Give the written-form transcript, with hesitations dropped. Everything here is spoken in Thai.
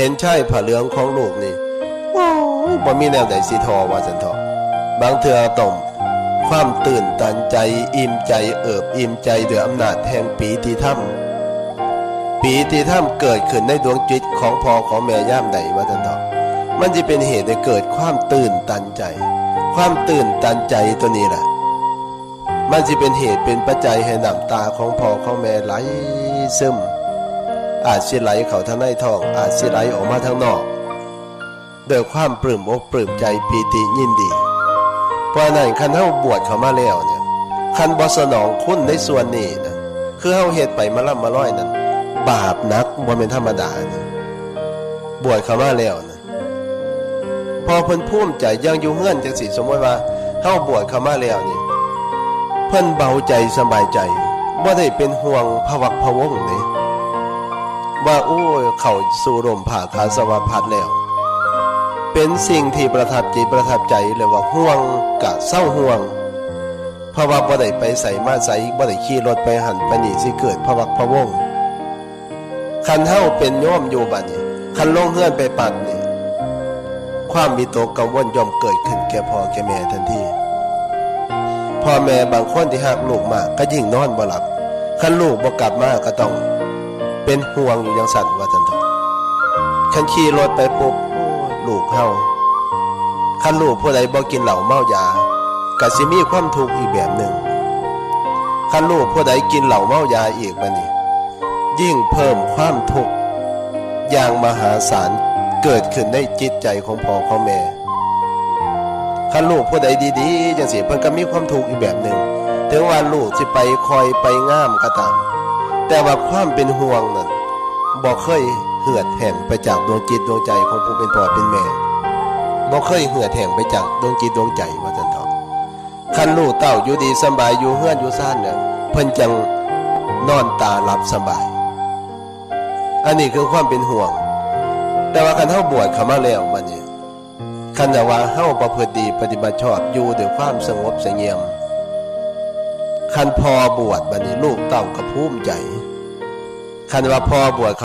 เห็นชายผ้าเหลืองของลูกนี่โอ้ยบ่มีแนวใดสิทอว่าซั่นเถาะบางเทื่อต้องความตื่นตันใจอิ่มใจเอิบอิ่มใจด้วยอำนาจแห่งปีติธรรมปีติธรรมเกิดขึ้นในดวงจิตของพ่อของแม่ย่ามใดว่าซั่นเถาะมันสิเป็นเหตุให้เกิดความตื่นตันใจความตื่นตันใจตัวนี้แหละมันสิเป็นเหตุเป็นปัจจัยให้น้ำตาของพ่อของแม่ไหลซึมอาจสิไหลเข้าทางในท้องอาจสิไหลออกมาทางนอกด้วยความปลื้มอกปลื้มใจปีติยินดีเพราะนั้นคันเฮาบวชเข้ามาแล้วเนี่ยคันบ่สนองคุณในส่วนนี้นะคือเฮาเฮ็ดไปมาล่ำมาร้อยนั้นบาปนักบ่แม่นธรรมดานะบวชเข้ามาแล้วนะพอเพิ่นภูมิใจยังอยู่เฮือนจังสิสมมุติว่าเฮาบวชเข้ามาแล้วนี่เพิ่นเบาใจสบายใจบ่ได้เป็นห่วงพะวักพะวงนี่ว่าโอ้ยเข้าสู่ร่มผ้าคาสวพัดแล้วเป็นสิ่งที่ประทับจิตประทับใจเลยว่าห่วงกะเศร้าห่วงเพราะว่าบ่ได้ไปใส่มาใส่บ่ได้ขี่รถไปหันไปนี่สิเกิดพะวักพะวงคันเฮาเป็นโยมอยู่บัดนี้คันลงเฮือนไปปัดนี่ความวิตกกังวลย่อมเกิดขึ้นแก่พ่อแก่แม่ทันทีพ่อแม่บางคนที่หักลูกมากก็ยิ่งนอนบ่หลับคันลูกบ่กลับมาก็ต้องเป็นห่วงอยู่อย่างสั่นว่าซั่นเถอะคันขี่รถไปปุ๊บลูกเฮาคันลูกผู้ใดบ่กินเหล้าเมายาก็สิมีความทุกข์อีกแบบหนึ่งคันลูกผู้ใดกินเหล้าเมายาอีกบัดนี้ยิ่งเพิ่มความทุกข์อย่างมหาศาลเกิดขึ้นในจิตใจของพ่อของแม่คันลูกผู้ใดดีๆจังซี่เพิ่นก็มีความทุกข์อีกแบบหนึ่งถึงว่าลูกสิไปคอยไปงามก็ตามแต่ว่าความเป็นห่วงนั้นบ่เคยเหือดแห้งไปจากดวงจิตดวงใจของผู้เป็นพ่อเป็นแม่บ่เคยเหือดแห้งไปจากดวงจิตดวงใจว่าซั่นเถาะคันลูกเต้าอยู่ดีสบายอยู่เฮือนอยู่ซ่านเนี่ยเพิ่นจังนอนตาหลับสบายอันนี้คือความเป็นห่วงแต่ว่าคันเฮาบวชเข้ามาแล้วบัดนี้คันว่าเฮาประพฤติดีปฏิบัติชอบอยู่ด้วยความสงบเสงี่ยมคันพอบวชบัดนี้ลูกเต้าก็ภูมิใจคันว่าพอบวช